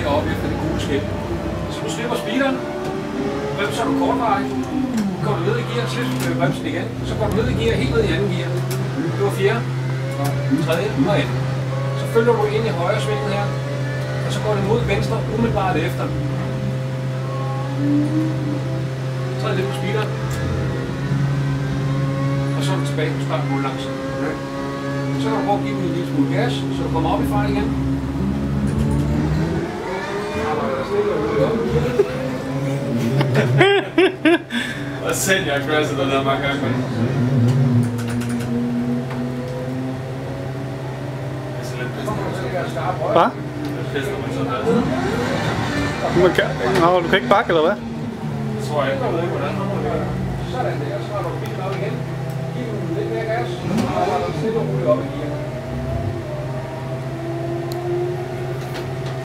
heroppe efter det gule skilt. Så du slipper speederen, bremser du kortvarigt, går du ned i gear, slipper bremsen igen, så går du ned i gear, helt ned i anden gear. Det var fjerde, tredje og anden. Så følger du ind i højre svingen her, og så går du mod venstre umiddelbart efter. Så lidt på speederen. Og så er du tilbage på startmål langsomt. Så kan du prøve at give den en lille smule gas, så du kommer op i fart igen. Hvad sent jeg crashet det der mange gange. Hvad? Du kan ikke bakke, eller hvad? Det tror jeg ikke. Jeg ved ikke, hvordan. Sådan der, så har du bilen op igen. Giv den lidt mere gas, og så holder du stille og roligt op i gear.